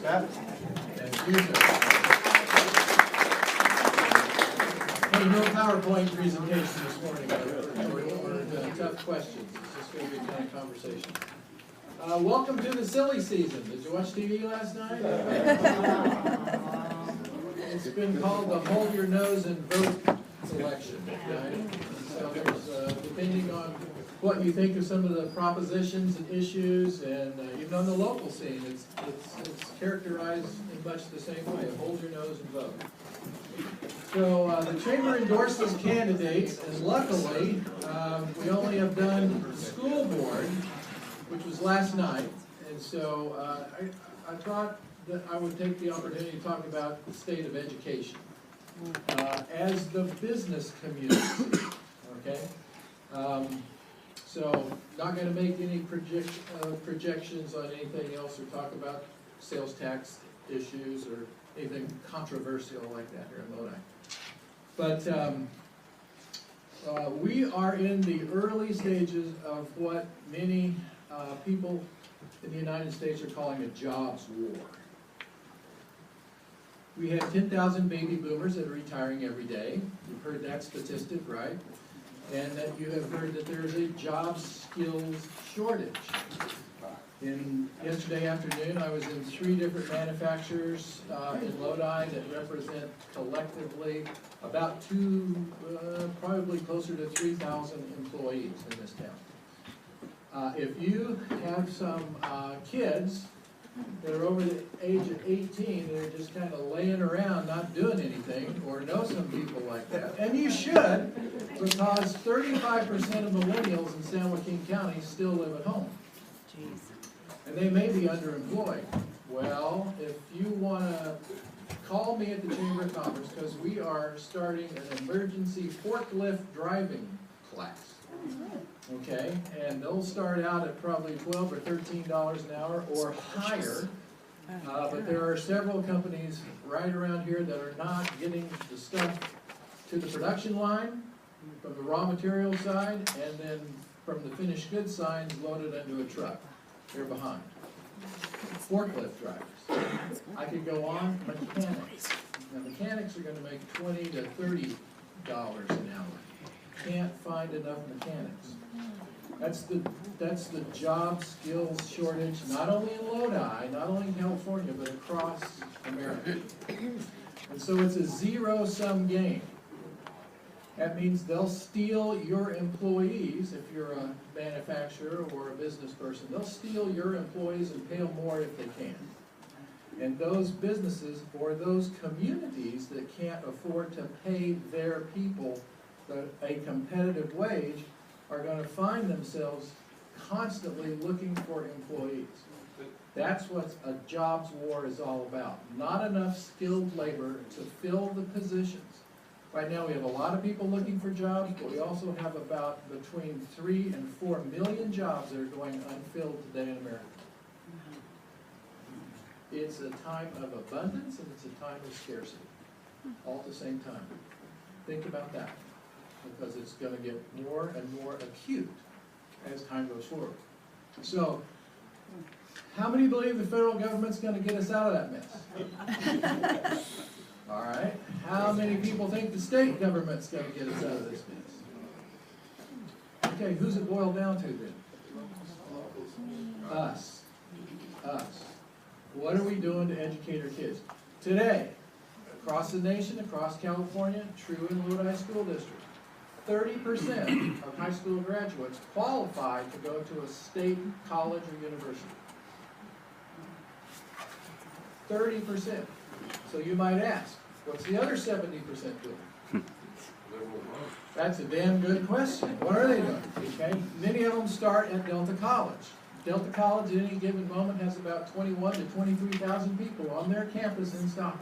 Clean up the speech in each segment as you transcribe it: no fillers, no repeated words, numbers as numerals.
Scott. Thank you, sir. Hey, no PowerPoint presentation this morning, or tough questions. It's just going to be a kind of conversation. Welcome to the silly season. Did you watch TV last night? It's been called the Hold Your Nose and Vote election. Right? So there's, depending on what you think of some of the propositions and issues, and even on the local scene, it's characterized in much the same way. Hold your nose and vote. So the chamber endorses candidates, and luckily we only have done the school board, which was last night, and so I thought that I would take the opportunity to talk about the state of education as the business community, okay? So not going to make any projections on anything else or talk about sales tax issues or anything controversial like that here in Lodi. But we are in the early stages of what many people in the United States are calling a jobs war. We have 10,000 baby boomers that are retiring every day. You've heard that statistic, right? And that you have heard that there is a job skills shortage. Yesterday afternoon, I was in 3 different manufacturers in Lodi that represent collectively about probably closer to 3,000 employees in this town. If you have some kids that are over the age of 18 that are just kind of laying around not doing anything, or know some people like that, and you should, because 35% of millennials in San Joaquin County still live at home. And they may be underemployed. Well, if you want to call me at the Chamber of Commerce, because we are starting an emergency forklift driving class. Okay, and they'll start out at probably $12 or $13 an hour or higher. But there are several companies right around here that are not getting the stuff to the production line from the raw material side, and then from the finished goods side loaded into a truck. They're behind. Forklift drivers. I could go on. Mechanics. Now mechanics are going to make $20 to $30 an hour. Can't find enough mechanics. That's the job skills shortage, not only in Lodi, not only in California, but across America. And so it's a zero-sum game. That means they'll steal your employees, if you're a manufacturer or a business person, they'll steal your employees and pay them more if they can. And those businesses or those communities that can't afford to pay their people a competitive wage are going to find themselves constantly looking for employees. That's what a jobs war is all about. Not enough skilled labor to fill the positions. Right now we have a lot of people looking for jobs, but we also have about between 3 and 4 million jobs that are going unfilled today in America. It's a time of abundance and it's a time of scarcity, all at the same time. Think about that, because it's going to get more and more acute as time goes forward. So, how many believe the federal government's going to get us out of that mess? All right. How many people think the state government's going to get us out of this mess? Okay, who's it boiled down to then? Us. Us. What are we doing to educate our kids? Today, across the nation, across California, true in Lodi School District, 30% of high school graduates qualify to go to a state college or university. 30%. So you might ask, what's the other 70% doing? That's a damn good question. What are they doing? Okay? Many of them start at Delta College. Delta College at any given moment has about 21,000 to 23,000 people on their campus in Stockton.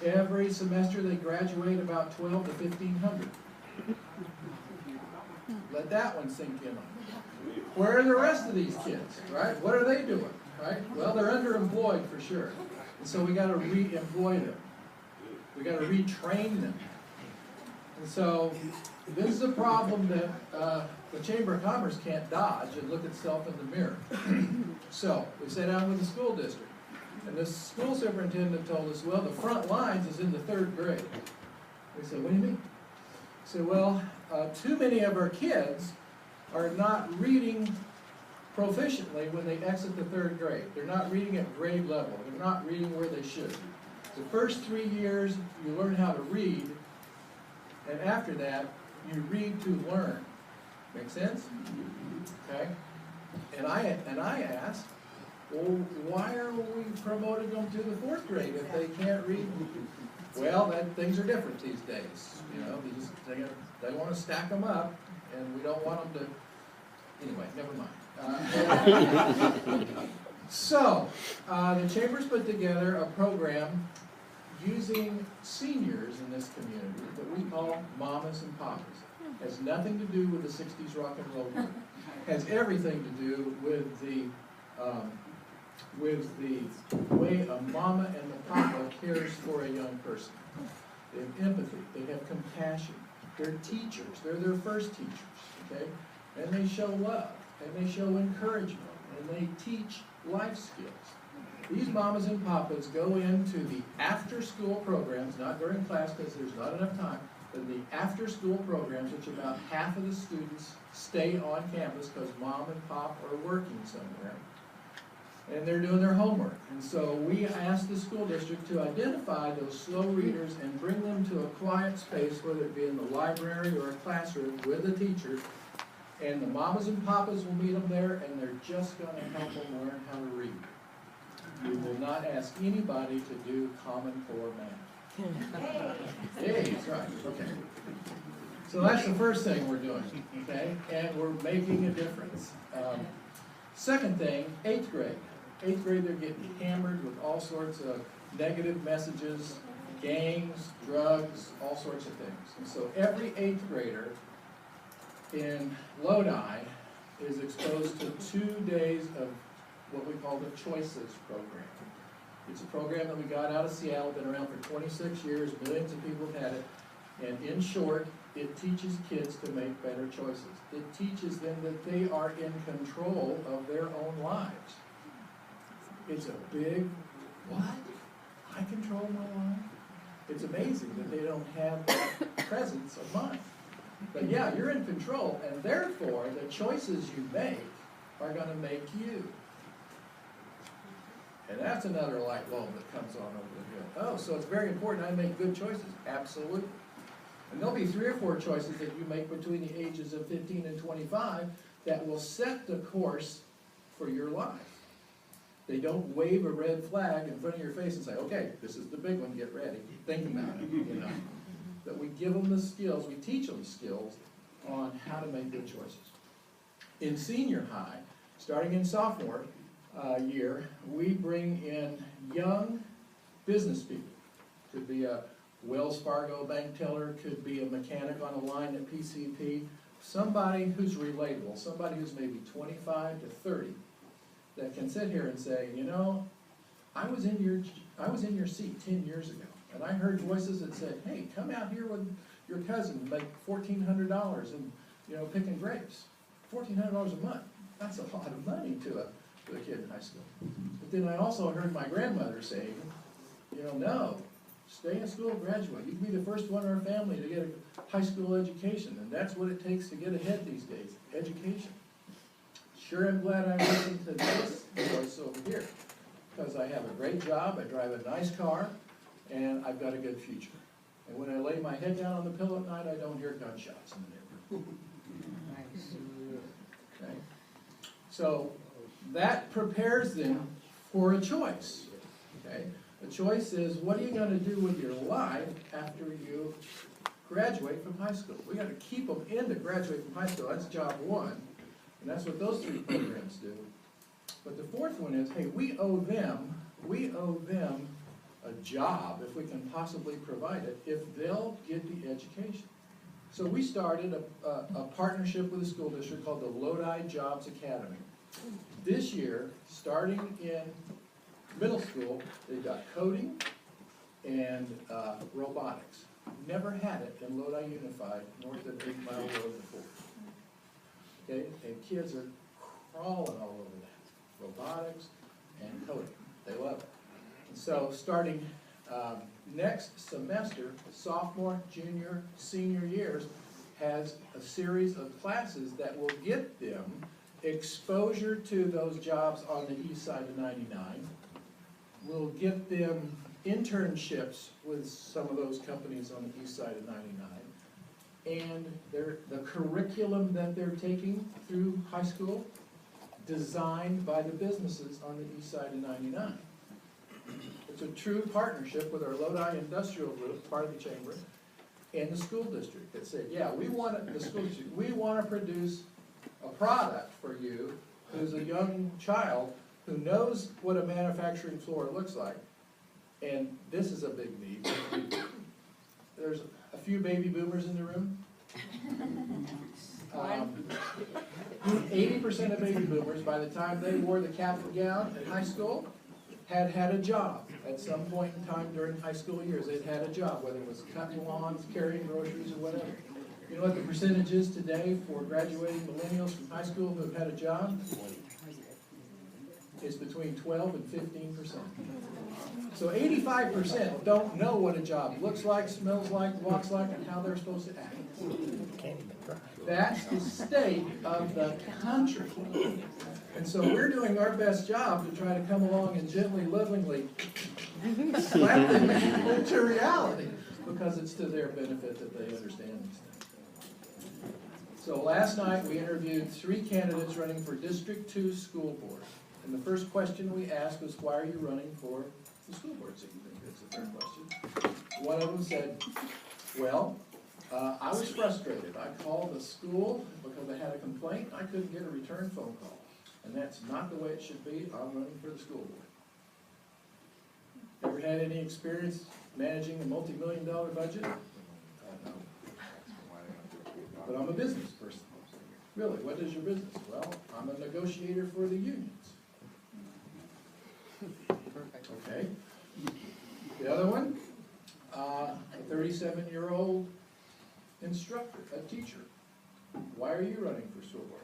Every semester they graduate about 12 to 1,500. Let that one sink in. Where are the rest of these kids, right? What are they doing, right? Well, they're underemployed for sure. And so we got to re-employ them. We got to retrain them. And so this is a problem that the Chamber of Commerce can't dodge and look itself in the mirror. So we sat down with the school district. And the school superintendent told us, well, the front lines is in the 3rd grade. We said, what do you mean? He said, well, too many of our kids are not reading proficiently when they exit the 3rd grade. They're not reading at grade level. They're not reading where they should. The first 3 years, you learn how to read, and after that, you read to learn. Make sense? Okay? And I asked, well, why are we promoting them to the 4th grade if they can't read? Well, things are different these days. You know, they want to stack them up, and we don't want them to. Anyway, never mind. So, the Chamber's put together a program using seniors in this community that we call Mamas and Papas. Has nothing to do with the 60s rock and roll group. Has everything to do with the way a mama and a papa cares for a young person. They have empathy, they have compassion. They're teachers, they're their first teachers, okay? And they show love, and they show encouragement, and they teach life skills. These mamas and papas go into the after-school programs, not during class because there's not enough time, but the after-school programs, which about half of the students stay on campus because mom and pop are working somewhere. And they're doing their homework. And so we asked the school district to identify those slow readers and bring them to a quiet space, whether it be in the library or a classroom with a teacher. And the mamas and papas will meet them there, and they're just going to help them learn how to read. We will not ask anybody to do Common Core math. Hey, that's right. Okay. So that's the first thing we're doing, okay? And we're making a difference. Second thing, 8th grade. 8th grade, they're getting hammered with all sorts of negative messages, gangs, drugs, all sorts of things. And so every 8th grader in Lodi is exposed to 2 days of what we call the Choices program. It's a program that we got out of Seattle, been around for 26 years, millions of people have had it, and in short, it teaches kids to make better choices. It teaches them that they are in control of their own lives. It's a big, what? I control my life? It's amazing that they don't have that presence of mind. But yeah, you're in control, and therefore, the choices you make are going to make you. And that's another light bulb that comes on over the hill. Oh, so it's very important I make good choices. Absolutely. And there'll be 3 or 4 choices that you make between the ages of 15 and 25 that will set the course for your life. They don't wave a red flag in front of your face and say, okay, this is the big one, get ready. Think about it, you know. But we give them the skills, we teach them skills on how to make good choices. In senior high, starting in sophomore year, we bring in young business people. Could be a Wells Fargo bank teller, could be a mechanic on a line at PCP, somebody who's relatable, somebody who's maybe 25 to 30 that can sit here and say, you know, I was in your seat 10 years ago, and I heard voices that said, hey, come out here with your cousin and make $1,400 and, you know, picking grapes. $1,400 a month. That's a lot of money to a kid in high school. But then I also heard my grandmother saying, you know, no, stay in school, graduate. You can be the first one in our family to get a high school education, and that's what it takes to get ahead these days, education. Sure, I'm glad I listened to this voice over here, because I have a great job, I drive a nice car, and I've got a good future. And when I lay my head down on the pillow at night, I don't hear gunshots in the neighborhood. Okay? So that prepares them for a choice. Okay? The choice is, what are you going to do with your life after you graduate from high school? We got to keep them in to graduate from high school. That's job one. And that's what those 3 programs do. But the 4th one is, hey, we owe them a job, if we can possibly provide it, if they'll get the education. So we started a partnership with the school district called the Lodi Jobs Academy. This year, starting in middle school, they've got coding and robotics. Never had it in Lodi Unified, north of 8 Mile Road before. Okay, and kids are crawling all over that. Robotics and coding. They love it. So starting next semester, sophomore, junior, senior years, has a series of classes that will get them exposure to those jobs on the east side of 99, will get them internships with some of those companies on the east side of 99, and the curriculum that they're taking through high school, designed by the businesses on the east side of 99. It's a true partnership with our Lodi Industrial Group, part of the chamber, and the school district that said, yeah, we want to produce a product for you who's a young child who knows what a manufacturing floor looks like. And this is a big need. There's a few baby boomers in the room. 80% of baby boomers, by the time they wore the cap and gown in high school, had a job at some point in time during high school years. They'd had a job, whether it was cutting lawns, carrying groceries, or whatever. You know what the percentage is today for graduating millennials from high school who have had a job? It's between 12 and 15%. So 85% don't know what a job looks like, smells like, walks like, and how they're supposed to act. That's the state of the country. And so we're doing our best job to try to come along and gently, lovingly slap them into reality, because it's to their benefit that they understand these things. So last night we interviewed 3 candidates running for District 2 school board. And the first question we asked was, why are you running for the school board? So you think that's the third question. One of them said, well, I was frustrated. I called the school because I had a complaint. I couldn't get a return phone call. And that's not the way it should be. I'm running for the school board. Ever had any experience managing a multi-million-dollar budget? No. But I'm a business person. Really, what is your business? Well, I'm a negotiator for the unions. Okay. The other one, a 37-year-old instructor, a teacher. Why are you running for school board?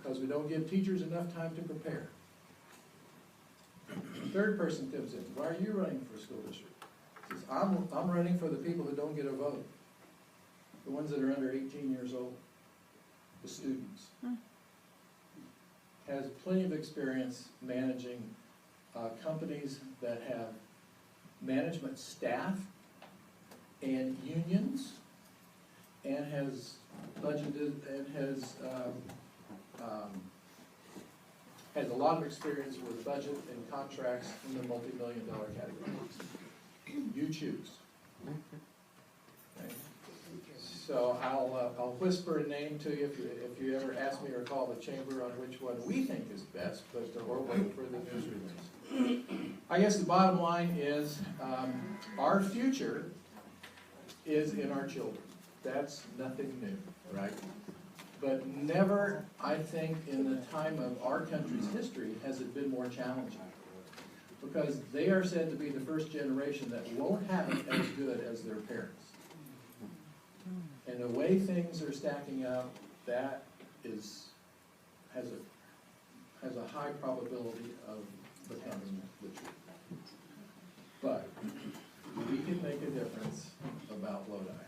Because we don't give teachers enough time to prepare. The third person comes in. Why are you running for a school district? He says, I'm running for the people who don't get a vote. The ones that are under 18 years old. The students. Has plenty of experience managing companies that have management staff and unions, and has budgeted and has a lot of experience with budget and contracts in the multi-million-dollar category. You choose. Okay. So I'll whisper a name to you if you ever ask me or call the chamber on which one we think is best, but or wait for the news release. I guess the bottom line is our future is in our children. That's nothing new, right? But never, I think, in the time of our country's history has it been more challenging. Because they are said to be the first generation that won't have it as good as their parents. And the way things are stacking up, that has a high probability of becoming the truth. But we can make a difference about Lodi.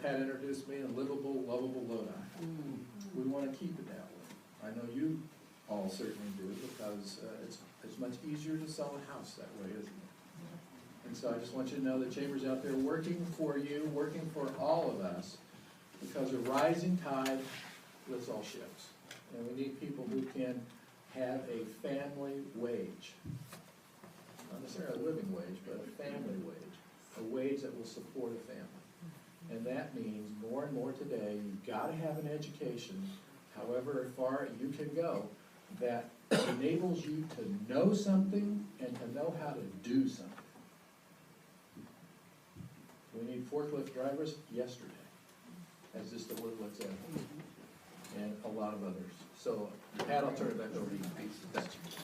Pat introduced me in livable, lovable Lodi. We want to keep it that way. I know you all certainly do, because it's much easier to sell a house that way, isn't it? And so I just want you to know the chamber's out there working for you, working for all of us, because a rising tide lifts all ships. And we need people who can have a family wage. Not necessarily a living wage, but a family wage. A wage that will support a family. And that means more and more today, you've got to have an education, however far you can go, that enables you to know something and to know how to do something. We need forklift drivers yesterday, as this the word looks at, and a lot of others. So, Pat, I'll turn it back over to you. Thanks.